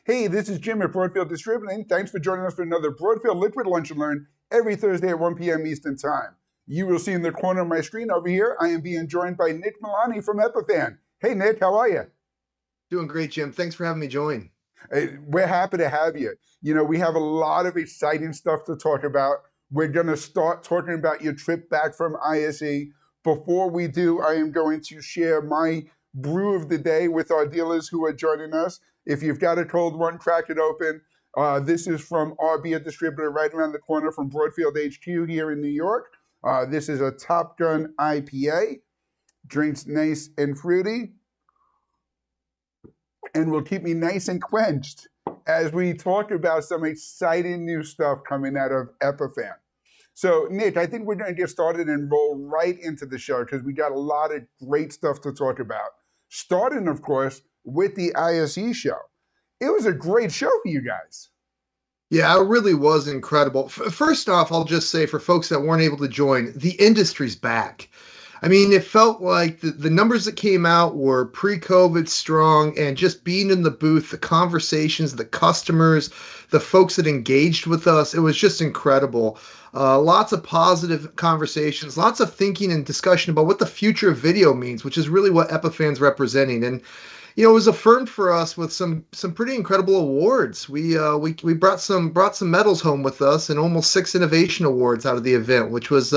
Hey, this is Jim at Broadfield Distributing. Thanks for joining us for another Broadfield Liquid Lunch and Learn every Thursday at 1 p.m. Eastern Time. You will see in the corner of my screen over here, I am being joined by Nic Milani from Epiphan. Hey, Nic, how are you? Doing great, Jim. Thanks for having me join. Hey, we're happy to have you. You know, we have a lot of exciting stuff to talk about. We're going to start talking about your trip back from ISE. Before we do, I am going to share my brew of the day with our dealers who are joining us. If you've got a cold one, crack it open. This is from our beer distributor right around the corner from Broadfield HQ here in New York. This is a Top Gun IPA. Drinks nice and fruity and will keep me nice and quenched as we talk about some exciting new stuff coming out of Epiphan. So, Nic, I think we're going to get started and roll right into the show because we got a lot of great stuff to talk about. Starting, of course, with the ISE show. It was a great show for you guys. Yeah, it really was incredible. First off, I'll just say for folks that weren't able to join, the industry's back. I mean, it felt like the numbers that came out were pre-COVID strong, and just being in the booth, the conversations, the customers, the folks that engaged with us, it was just incredible. Lots of positive conversations, lots of thinking and discussion about what the future of video means, which is really what Epiphan's representing. And it was affirmed for us with some pretty incredible awards. We brought some medals home with us and almost 6 innovation awards out of the event, which was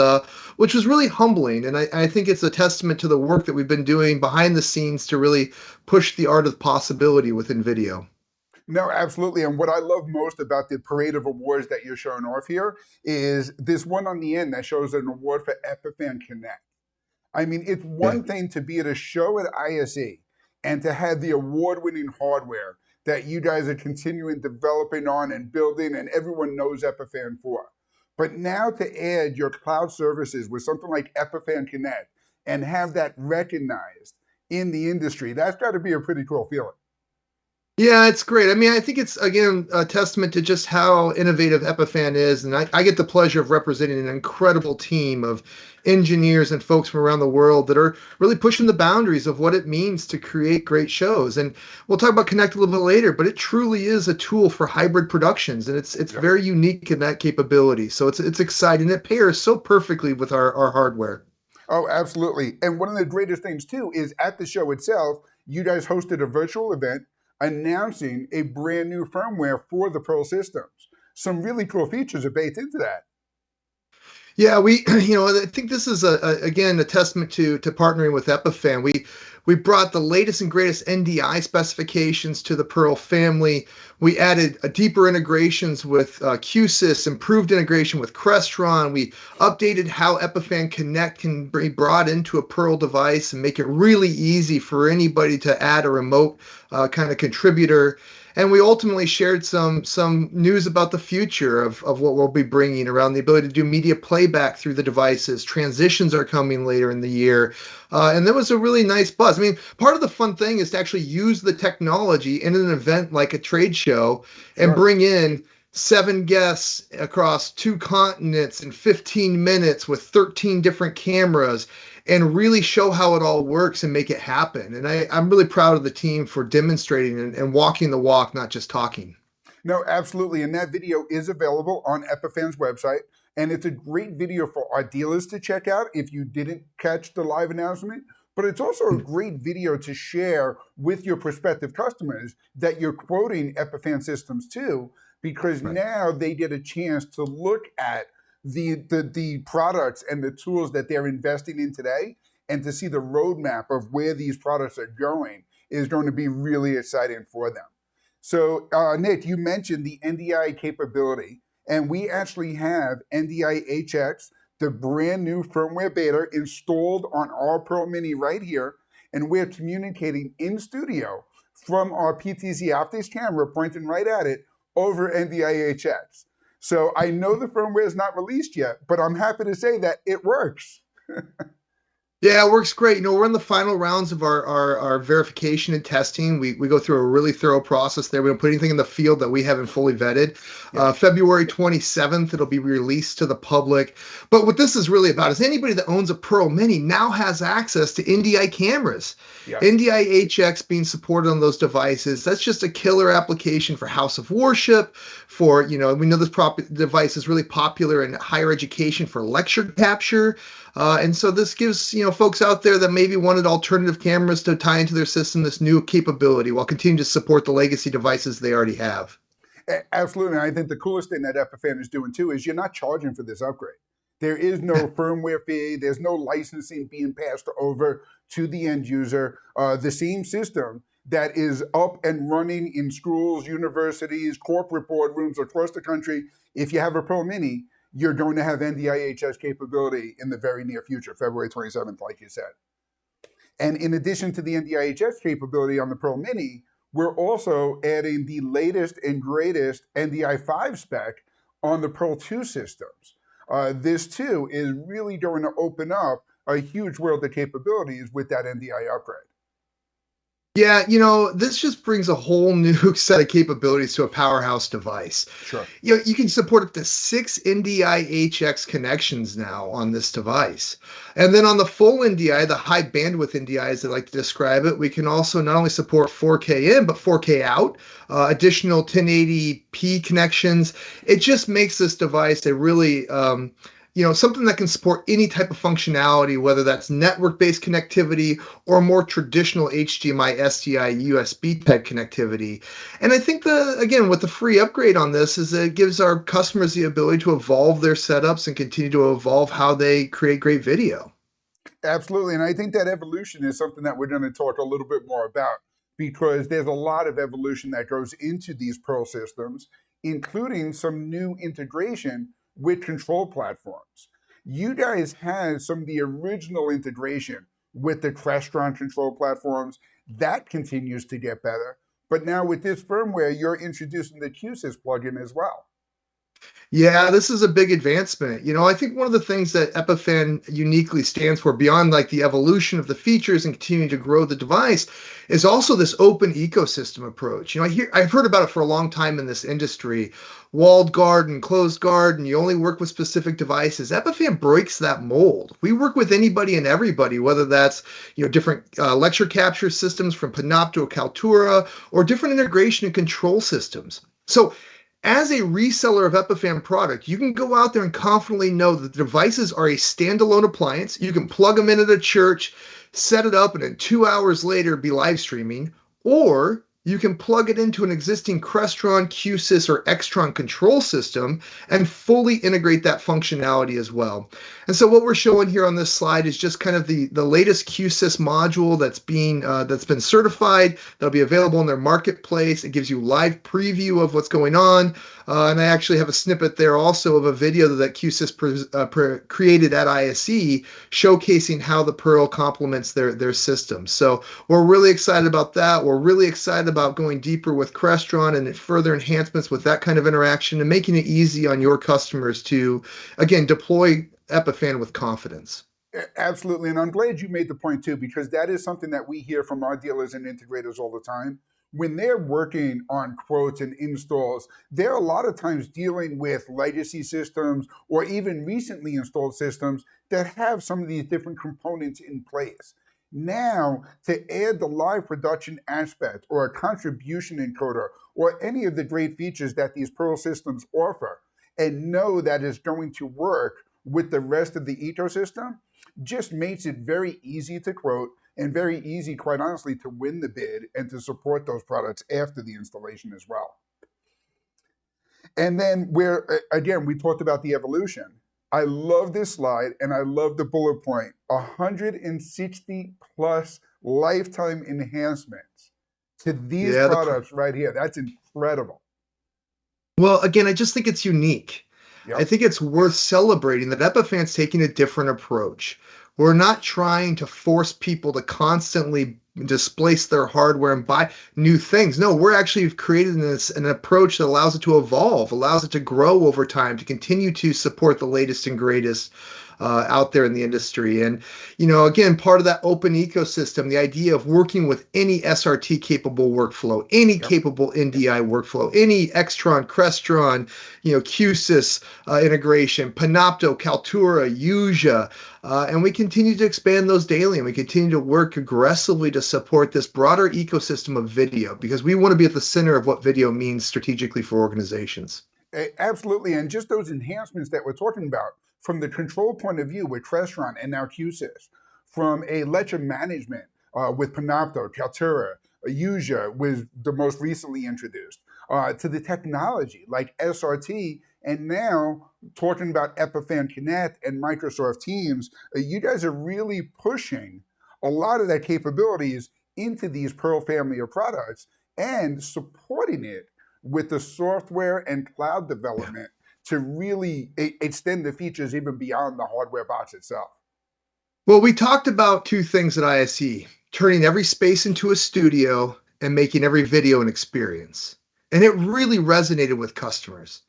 really humbling. And I think it's a testament to the work that we've been doing behind the scenes to really push the art of possibility within video. No, absolutely. And what I love most about the parade of awards that you're showing off here is this one on the end that shows an award for Epiphan Connect. I mean, it's Yeah. one thing to be at a show at ISE and to have the award-winning hardware that you guys are continuing developing on and building and everyone knows Epiphan for. But now to add your cloud services with something like Epiphan Connect and have that recognized in the industry, that's got to be a pretty cool feeling. Yeah, it's great. I mean, I think it's, again, a testament to just how innovative Epiphan is. And I get the pleasure of representing an incredible team of engineers and folks from around the world that are really pushing the boundaries of what it means to create great shows. And we'll talk about Connect a little bit later, but it truly is a tool for hybrid productions. And it's Yeah. very unique in that capability. So it's exciting. It pairs so perfectly with our hardware. Oh, absolutely. And one of the greatest things, too, is at the show itself, you guys hosted a virtual event announcing a brand new firmware for the Pearl systems. Some really cool features are baked into that. Yeah, I think this is again a testament to partnering with Epiphan. We brought the latest and greatest NDI specifications to the Pearl family. We added deeper integrations with QSys, improved integration with Crestron. We updated how Epiphan Connect can be brought into a Pearl device and make it really easy for anybody to add a remote kind of contributor. And we ultimately shared some news about the future of what we'll be bringing around the ability to do media playback through the devices. Transitions are coming later in the year. And there was a really nice buzz. I mean, part of the fun thing is to actually use the technology in an event like a trade show and Sure. bring in 7 guests across 2 continents in 15 minutes with 13 different cameras and really show how it all works and make it happen. And I'm really proud of the team for demonstrating and walking the walk, not just talking. No, absolutely. And that video is available on Epiphan's website. And it's a great video for our dealers to check out if you didn't catch the live announcement. But it's also a great video to share with your prospective customers that you're quoting Epiphan systems to, because Right. now they get a chance to look at the products and the tools that they're investing in today and to see the roadmap of where these products are going is going to be really exciting for them. So, Nic, you mentioned the NDI capability, and we actually have NDI HX, the brand new firmware beta, installed on our Pearl Mini right here, and we're communicating in studio from our PTZ optics camera pointing right at it over NDI HX. So I know the firmware is not released yet, but I'm happy to say that it works. Yeah, it works great. We're in the final rounds of our verification and testing. We go through a really thorough process there. We don't put anything in the field that we haven't fully vetted. Yeah. February 27th, it'll be released to the public. But what this is really about is anybody that owns a Pearl Mini now has access to NDI cameras. Yes. NDI HX being supported on those devices. That's just a killer application for house of worship, for, we know this device is really popular in higher education for lecture capture. And so this gives folks out there that maybe wanted alternative cameras to tie into their system this new capability while continuing to support the legacy devices they already have. Absolutely. And I think the coolest thing that Epiphan is doing too is you're not charging for this upgrade. There is no firmware fee. There's no licensing being passed over to the end user. The same system that is up and running in schools, universities, corporate boardrooms across the country. If you have a Pro Mini, you're going to have NDIHS capability in the very near future, February 27th, like you said. And in addition to the NDIHS capability on the Pro Mini, we're also adding the latest and greatest NDI5 spec on the Pro 2 systems. This too is really going to open up a huge world of capabilities with that NDI upgrade. Yeah, this just brings a whole new set of capabilities to a powerhouse device. Sure. You can support up to 6 NDI HX connections now on this device. And then on the full NDI, the high bandwidth NDI, as they like to describe it, we can also not only support 4K in, but 4K out, additional 1080p connections. It just makes this device a really something that can support any type of functionality, whether that's network-based connectivity or more traditional HDMI, SDI, USB type connectivity. And I think again, with the free upgrade on this is that it gives our customers the ability to evolve their setups and continue to evolve how they create great video. Absolutely. And I think that evolution is something that we're going to talk a little bit more about because there's a lot of evolution that goes into these Pearl systems, including some new integration with control platforms. You guys had some of the original integration with the Crestron control platforms. That continues to get better. But now with this firmware, you're introducing the QSys plugin as well. Yeah, this is a big advancement. I think one of the things that Epiphan uniquely stands for, beyond like the evolution of the features and continuing to grow the device, is also this open ecosystem approach. I've heard about it for a long time in this industry, walled garden, closed garden. You only work with specific devices. Epiphan breaks that mold. We work with anybody and everybody, whether that's different lecture capture systems from Panopto or Kaltura, or different integration and control systems. So as a reseller of Epiphan product, you can go out there and confidently know that the devices are a standalone appliance. You can plug them in at a church, set it up, and then 2 hours later be live streaming. Or you can plug it into an existing Crestron, QSys, or Extron control system and fully integrate that functionality as well. And so what we're showing here on this slide is just kind of the latest QSys module that's been certified. That'll be available in their marketplace. It gives you live preview of what's going on. And I actually have a snippet there also of a video that QSys created at ISE showcasing how the Pearl complements their system. So we're really excited about that. We're really excited about going deeper with Crestron and further enhancements with that kind of interaction and making it easy on your customers to, again, deploy Epiphan with confidence. Absolutely. And I'm glad you made the point too, because that is something that we hear from our dealers and integrators all the time. When they're working on quotes and installs, they're a lot of times dealing with legacy systems or even recently installed systems that have some of these different components in place. Now, to add the live production aspect or a contribution encoder or any of the great features that these Pearl systems offer and know that is going to work with the rest of the ecosystem just makes it very easy to quote and very easy, quite honestly, to win the bid and to support those products after the installation as well. And then again, we talked about the evolution. I love this slide and I love the bullet point, 160 plus lifetime enhancements to these products right here. That's incredible. Well, again, I just think it's unique. Yep. I think it's worth celebrating that Epiphan's taking a different approach. We're not trying to force people to constantly displace their hardware and buy new things. No, we're actually creating an approach that allows it to evolve, allows it to grow over time, to continue to support the latest and greatest out there in the industry. And, again, part of that open ecosystem, the idea of working with any SRT capable workflow, any Yep. capable NDI workflow, any Extron, Crestron, QSys integration, Panopto, Kaltura, Yuja. And we continue to expand those daily, and we continue to work aggressively to support this broader ecosystem of video, because we want to be at the center of what video means strategically for organizations. Absolutely. And just those enhancements that we're talking about from the control point of view with Crestron and now QSys, from a ledger management with Panopto, Kaltura, Yuja was the most recently introduced, to the technology like SRT, and now talking about Epiphan Connect and Microsoft Teams. You guys are really pushing a lot of that capabilities into these Pearl family of products and supporting it with the software and cloud development to really extend the features even beyond the hardware box itself. Well, we talked about two things at ISE, turning every space into a studio and making every video an experience. And it really resonated with customers.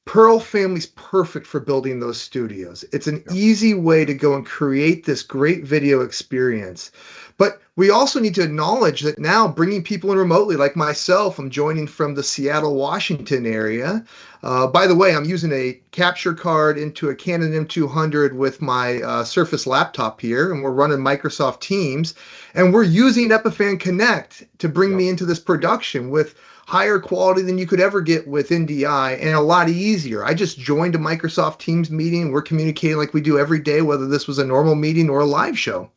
Pearl family's perfect for building those studios. It's an easy way to go and create this great video experience. But we also need to acknowledge that now bringing people in remotely, like myself, I'm joining from the Seattle, Washington area. By the way, I'm using a capture card into a Canon M200 with my Surface laptop here, and we're running Microsoft Teams, and we're using Epiphan Connect to bring me into this production with higher quality than you could ever get with NDI, and a lot easier. I just joined a Microsoft Teams meeting. We're communicating like we do every day, whether this was a normal meeting or a live show.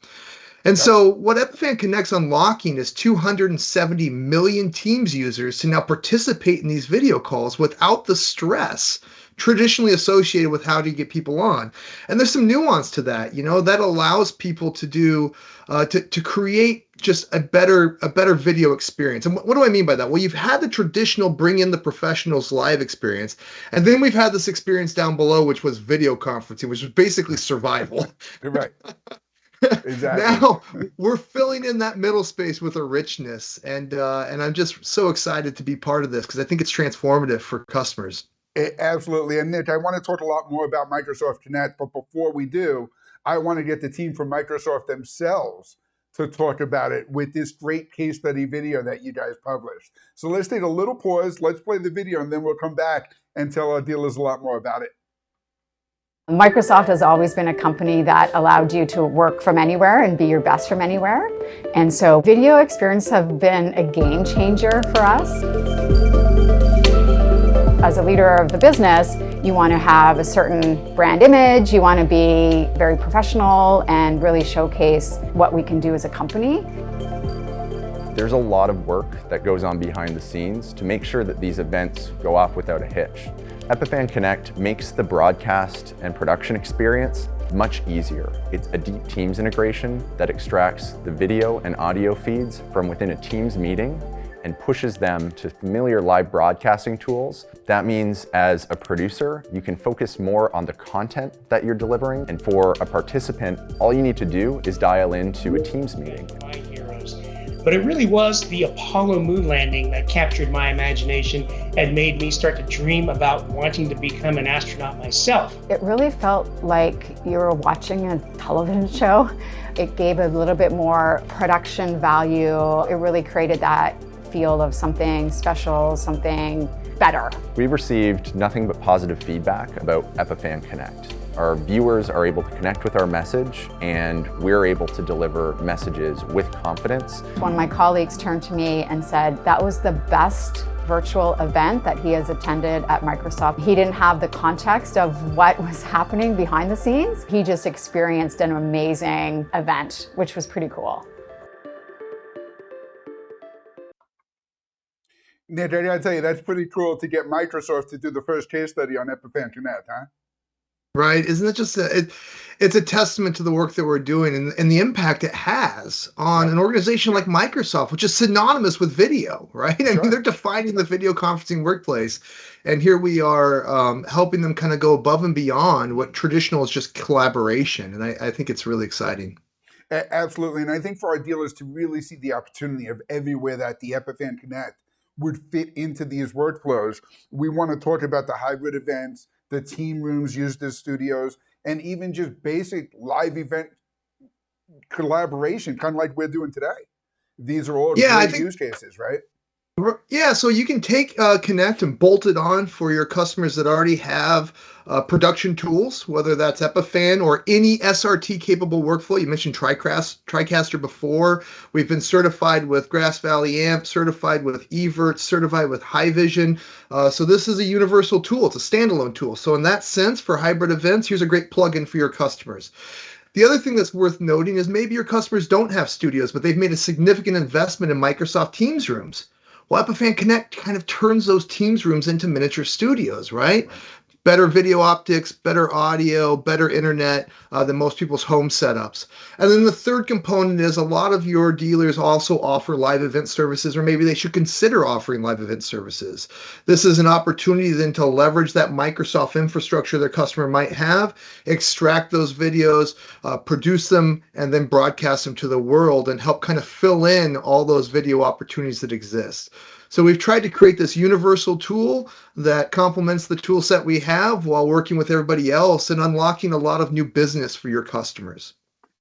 And so what Epiphan Connect's unlocking is 270 million Teams users to now participate in these video calls without the stress traditionally associated with how do you get people on. And there's some nuance to that, that allows people to do, to create just a better video experience. And what do I mean by that? Well, you've had the traditional bring in the professionals live experience, and then we've had this experience down below, which was video conferencing, which was basically survival. Right. Exactly. Now we're filling in that middle space with a richness, and I'm just so excited to be part of this because I think it's transformative for customers. Absolutely. And Nick, I want to talk a lot more about Microsoft Connect, but before we do, I want to get the team from Microsoft themselves to talk about it with this great case study video that you guys published. So let's take a little pause, let's play the video, and then we'll come back and tell our dealers a lot more about it. Microsoft has always been a company that allowed you to work from anywhere and be your best from anywhere. And so video experience have been a game changer for us. As a leader of the business, you want to have a certain brand image, you want to be very professional and really showcase what we can do as a company. There's a lot of work that goes on behind the scenes to make sure that these events go off without a hitch. Epiphan Connect makes the broadcast and production experience much easier. It's a deep Teams integration that extracts the video and audio feeds from within a Teams meeting and pushes them to familiar live broadcasting tools. That means as a producer, you can focus more on the content that you're delivering. And for a participant, all you need to do is dial into a Teams meeting. But it really was the Apollo moon landing that captured my imagination and made me start to dream about wanting to become an astronaut myself. It really felt like you were watching a television show. It gave a little bit more production value. It really created that feel of something special, something better. We've received nothing but positive feedback about Epiphan Connect. Our viewers are able to connect with our message, and we're able to deliver messages with confidence. One of my colleagues turned to me and said that was the best virtual event that he has attended at Microsoft. He didn't have the context of what was happening behind the scenes. He just experienced an amazing event, which was pretty cool. Nick, I gotta tell you, that's pretty cool to get Microsoft to do the first case study on Epiphan Connect, huh? Right? Isn't it just it's a testament to the work that we're doing and the impact it has on an organization like Microsoft, which is synonymous with video, right? I mean, they're defining the video conferencing workplace. And here we are helping them kind of go above and beyond what traditional is just collaboration. And I think it's really exciting. Absolutely. And I think for our dealers to really see the opportunity of everywhere that the Epiphan Connect would fit into these workflows, we want to talk about the hybrid events, the team rooms used as studios, and even just basic live event collaboration, kind of like we're doing today. These are all Yeah, I great think use cases, right? Yeah, so you can take Connect and bolt it on for your customers that already have production tools, whether that's Epiphan or any SRT capable workflow. You mentioned TriCaster before. We've been certified with Grass Valley Amp, certified with Evert, certified with Haivision. So this is a universal tool. It's a standalone tool. So in that sense, for hybrid events, here's a great plugin for your customers. The other thing that's worth noting is maybe your customers don't have studios, but they've made a significant investment in Microsoft Teams rooms. Well, Epiphan Connect kind of turns those Teams rooms into miniature studios, right? Better video optics, better audio, better internet than most people's home setups. And then the third component is a lot of your dealers also offer live event services, or maybe they should consider offering live event services. This is an opportunity then to leverage that Microsoft infrastructure their customer might have, extract those videos, produce them, and then broadcast them to the world and help kind of fill in all those video opportunities that exist. So we've tried to create this universal tool that complements the tool set we have while working with everybody else and unlocking a lot of new business for your customers.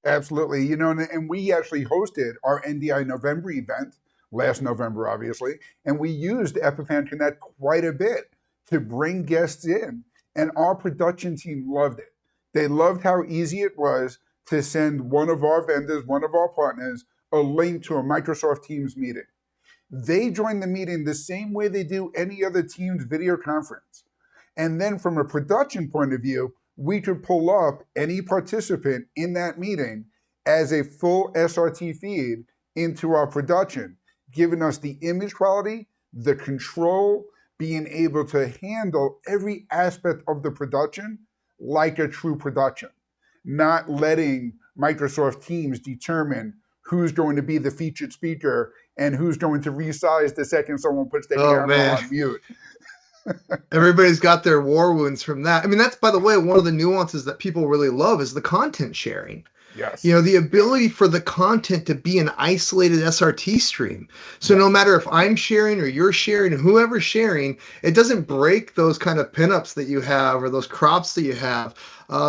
Absolutely. And we actually hosted our NDI November event last November, obviously, and we used Epiphan Connect quite a bit to bring guests in, and our production team loved it. They loved how easy it was to send one of our vendors, one of our partners, a link to a Microsoft Teams meeting. They join the meeting the same way they do any other Teams video conference. And then from a production point of view, we could pull up any participant in that meeting as a full SRT feed into our production, giving us the image quality, the control, being able to handle every aspect of the production like a true production, not letting Microsoft Teams determine who's going to be the featured speaker and who's going to resize the second someone puts their camera on mute. Everybody's got their war wounds from that. I mean, that's, by the way, one of the nuances that people really love is the content sharing. Yes. The ability for the content to be an isolated SRT stream. So no matter if I'm sharing or you're sharing or whoever's sharing, it doesn't break those kind of pinups that you have or those crops that you have.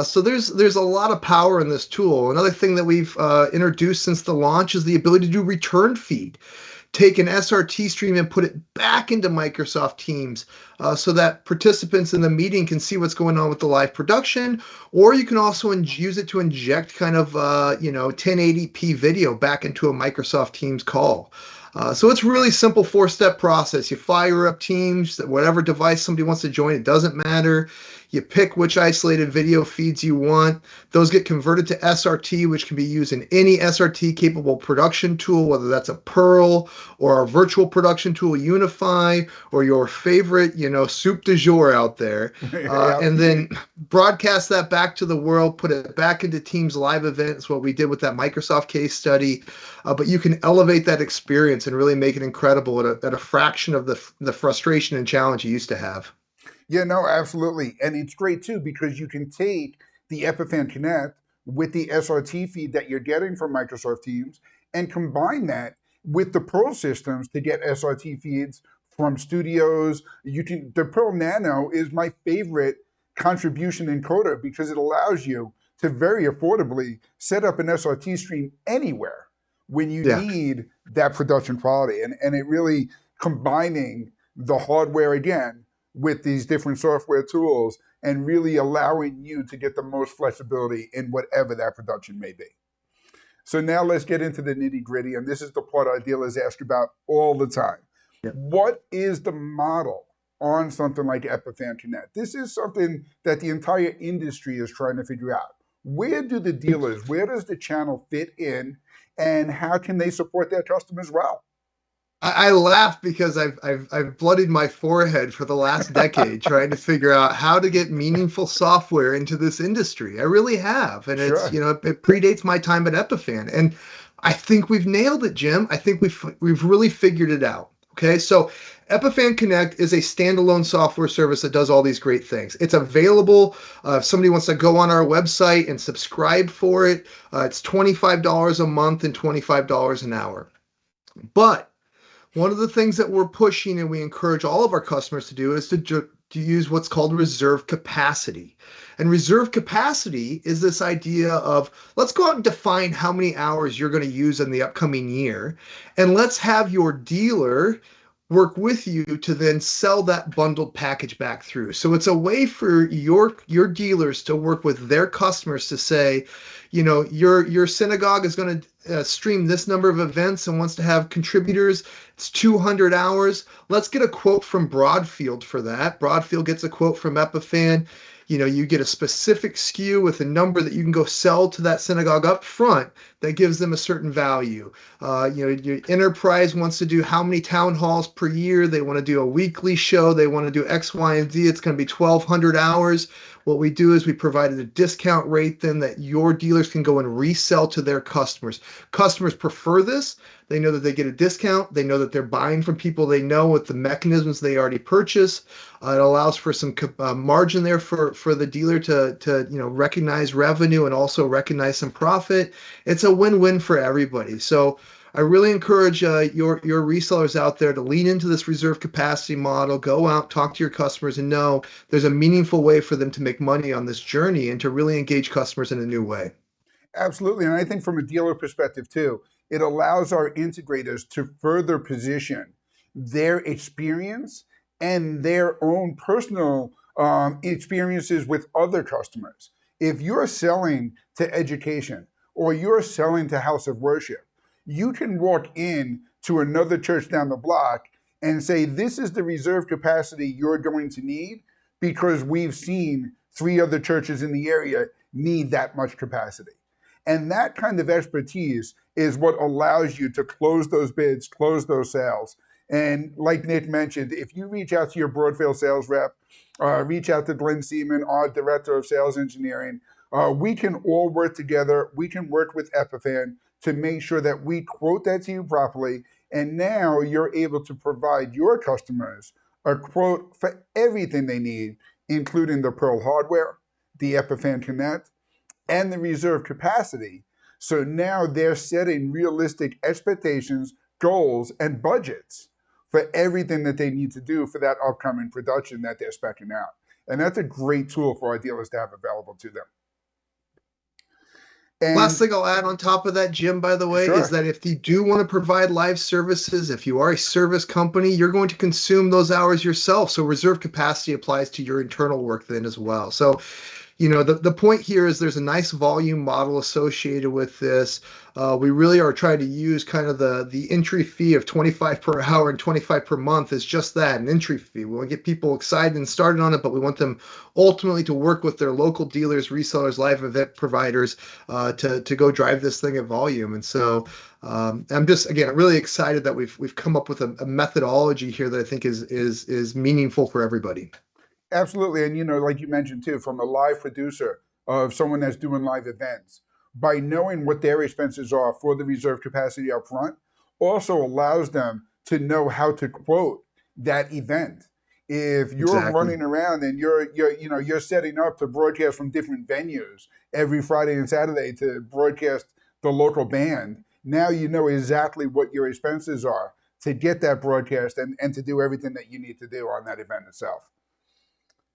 So there's a lot of power in this tool. Another thing that we've introduced since the launch is the ability to do return feed. Take an SRT stream and put it back into Microsoft Teams so that participants in the meeting can see what's going on with the live production, or you can also use it to inject kind of 1080p video back into a Microsoft Teams call. So it's really simple 4-step process. You fire up Teams, whatever device somebody wants to join, it doesn't matter. You pick which isolated video feeds you want. Those get converted to SRT, which can be used in any SRT capable production tool, whether that's a Pearl or our virtual production tool, Unify, or your favorite, soup du jour out there. And then broadcast that back to the world, put it back into Teams live events, what we did with that Microsoft case study. But you can elevate that experience and really make it incredible at a fraction of the frustration and challenge you used to have. Yeah, no, absolutely. And it's great too, because you can take the Epiphan Connect with the SRT feed that you're getting from Microsoft Teams and combine that with the Pearl systems to get SRT feeds from studios. The Pearl Nano is my favorite contribution encoder because it allows you to very affordably set up an SRT stream anywhere when you need that production quality. And it really combining the hardware again with these different software tools and really allowing you to get the most flexibility in whatever that production may be. So now let's get into the nitty gritty. And this is the part our dealers ask about all the time. Yep. What is the model on something like Epiphan Connect? This is something that the entire industry is trying to figure out. Where do the dealers, where does the channel fit in, and how can they support their customers well? I laugh because I've bloodied my forehead for the last decade trying to figure out how to get meaningful software into this industry. I really have, and it's it predates my time at Epiphan, and I think we've nailed it, Jim. I think we've really figured it out. Okay, so Epiphan Connect is a standalone software service that does all these great things. It's available. If somebody wants to go on our website and subscribe for it, it's $25 a month and $25 an hour. But one of the things that we're pushing and we encourage all of our customers to do is to to use what's called reserve capacity. And reserve capacity is this idea of, let's go out and define how many hours you're going to use in the upcoming year, and let's have your dealer work with you to then sell that bundled package back through. So it's a way for your dealers to work with their customers to say, you know, your synagogue is going to stream this number of events and wants to have contributors. It's 200 hours. Let's get a quote from Broadfield for that. Broadfield gets a quote from Epiphan. You know, you get a specific SKU with a number that you can go sell to that synagogue up front that gives them a certain value. You know, your enterprise wants to do how many town halls per year. They want to do a weekly show. They want to do X, Y, and Z. It's going to be 1,200 hours. What we do is we provided a discount rate then that your dealers can go and resell to their customers. Customers prefer this. They know that they get a discount. They know that they're buying from people they know with the mechanisms they already purchase. It allows for some margin there for the dealer to you know, recognize revenue and also recognize some profit. It's a win-win for everybody. So I really encourage your resellers out there to lean into this reserve capacity model, go out, talk to your customers, and know there's a meaningful way for them to make money on this journey and to really engage customers in a new way. Absolutely. And I think from a dealer perspective too, it allows our integrators to further position their experience and their own personal experiences with other customers. If you're selling to education or you're selling to house of worship, you can walk in to another church down the block and say, this is the reserve capacity you're going to need because we've seen 3 other churches in the area need that much capacity. And that kind of expertise is what allows you to close those bids, close those sales. And like Nic mentioned, if you reach out to your Broadfield sales rep, reach out to Glenn Seaman, our director of sales engineering, we can all work together. We can work with Epiphan to make sure that we quote that to you properly. And now you're able to provide your customers a quote for everything they need, including the Pearl hardware, the Epiphan Connect, and the reserve capacity. So now they're setting realistic expectations, goals, and budgets for everything that they need to do for that upcoming production that they're speccing out. And that's a great tool for our dealers to have available to them. And last thing I'll add on top of that, Jim, by the way, sure, is that if you do want to provide live services, if you are a service company, you're going to consume those hours yourself. So reserve capacity applies to your internal work then as well. So, you know, the point here is there's a nice volume model associated with this. We really are trying to use kind of the entry fee of $25 per hour and $25 per month is just that, an entry fee. We want to get people excited and started on it, but we want them ultimately to work with their local dealers, resellers, live event providers to go drive this thing at volume. And so I'm just, again, really excited that we've come up with a methodology here that I think is meaningful for everybody. absolutely. And, you know, like you mentioned too, from a live producer of someone that's doing live events, by knowing what their expenses are for the reserve capacity up front, also allows them to know how to quote that event. If you're Exactly. running around and you're setting up to broadcast from different venues every Friday and Saturday to broadcast the local band, now you know exactly what your expenses are to get that broadcast and to do everything that you need to do on that event itself.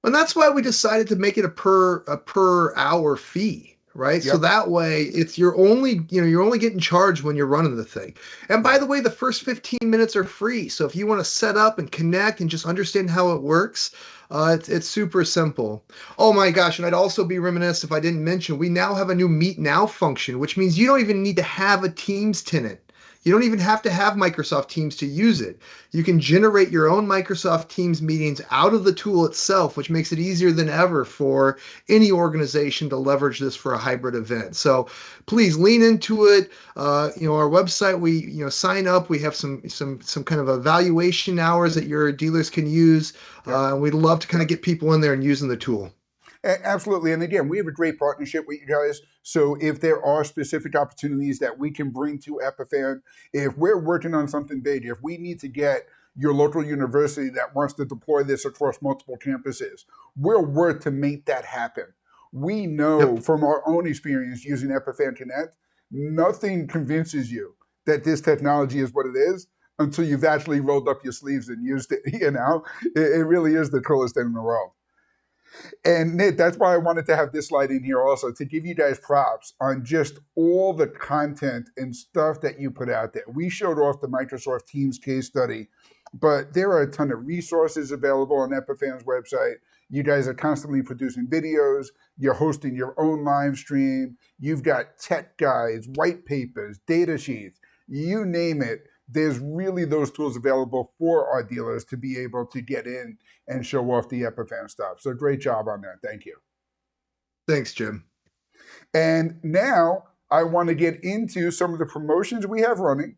And that's why we decided to make it a per hour fee, right? Yep. So that way you're only getting charged when you're running the thing. And by the way, the first 15 minutes are free. So if you want to set up and connect and just understand how it works, it's super simple. Oh my gosh, and I'd also be remiss if I didn't mention, we now have a new Meet Now function, which means you don't even need to have a Teams tenant. You don't even have to have Microsoft Teams to use it. You can generate your own Microsoft Teams meetings out of the tool itself, which makes it easier than ever for any organization to leverage this for a hybrid event. So please lean into it. Our website, we sign up. We have some kind of evaluation hours that your dealers can use. We'd love to kind of get people in there and using the tool. Absolutely. And again, we have a great partnership with you guys. So if there are specific opportunities that we can bring to Epiphan, if we're working on something big, if we need to get your local university that wants to deploy this across multiple campuses, we'll work to make that happen. We know from our own experience using Epiphan Connect, nothing convinces you that this technology is what it is until you've actually rolled up your sleeves and used it. It really is the coolest thing in the world. And Nick, that's why I wanted to have this slide in here also, to give you guys props on just all the content and stuff that you put out there. We showed off the Microsoft Teams case study, but there are a ton of resources available on Epiphan's website. You guys are constantly producing videos. You're hosting your own live stream. You've got tech guides, white papers, data sheets, you name it. There's really those tools available for our dealers to be able to get in and show off the Epiphan stuff. So great job on that. Thank you. Thanks, Jim. And now I want to get into some of the promotions we have running.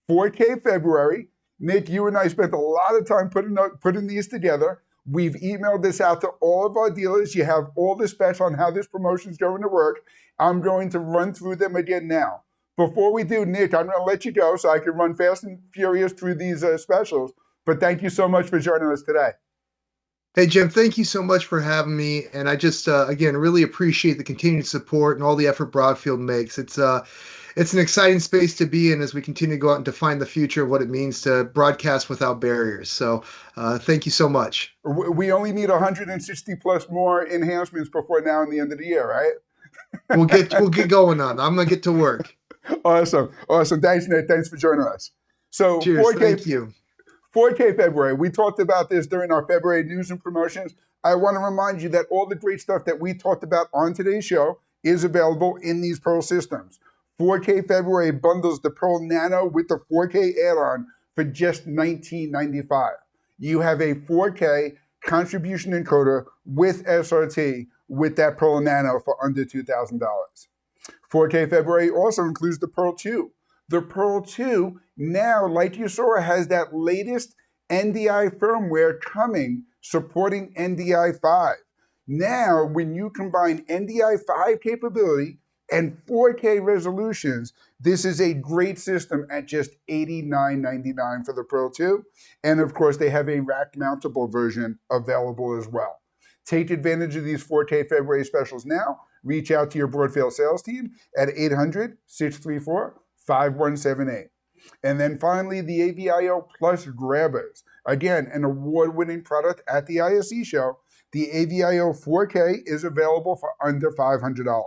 4K February. Nick, you and I spent a lot of time putting these together. We've emailed this out to all of our dealers. You have all the specs on how this promotion is going to work. I'm going to run through them again now. Before we do, Nick, I'm going to let you go so I can run fast and furious through these specials. But thank you so much for joining us today. Hey, Jim, thank you so much for having me. And I just, again, really appreciate the continued support and all the effort Broadfield makes. It's an exciting space to be in as we continue to go out and define the future of what it means to broadcast without barriers. So thank you so much. We only need 160 plus more enhancements before now and the end of the year, right? We'll get going on. I'm going to get to work. Awesome. Thanks, Nick. Thanks for joining us. So Cheers. 4K, Thank you. 4K February. We talked about this during our February news and promotions. I want to remind you that all the great stuff that we talked about on today's show is available in these Pearl systems. 4K February bundles the Pearl Nano with the 4K add-on for just $19.95. You have a 4K contribution encoder with SRT with that Pearl Nano for under $2,000. 4K February also includes the Pearl 2. The Pearl 2 now, like you saw, has that latest NDI firmware coming, supporting NDI 5. Now, when you combine NDI 5 capability and 4K resolutions, this is a great system at just $89.99 for the Pearl 2. And of course, they have a rack-mountable version available as well. Take advantage of these 4K February specials now. Reach out to your Broadfield sales team at 800-634-5178. And then finally, the AVIO Plus Grabbers. Again, an award-winning product at the ISE show. The AVIO 4K is available for under $500.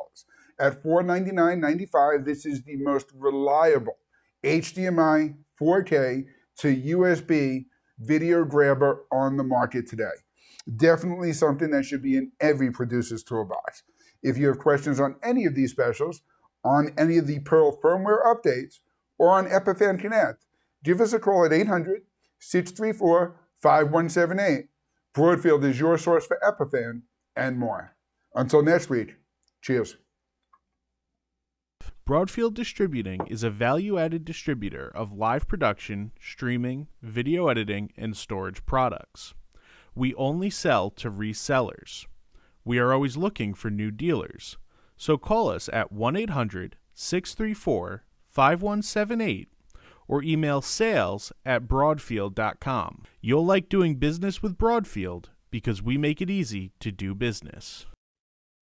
At $499.95, this is the most reliable HDMI 4K to USB video grabber on the market today. Definitely something that should be in every producer's toolbox. If you have questions on any of these specials, on any of the Pearl firmware updates, or on Epiphan Connect, give us a call at 800-634-5178. Broadfield is your source for Epiphan and more. Until next week, cheers. Broadfield Distributing is a value-added distributor of live production, streaming, video editing, and storage products. We only sell to resellers. We are always looking for new dealers, so call us at 1-800-634-5178 or email sales@broadfield.com. You'll like doing business with Broadfield because we make it easy to do business.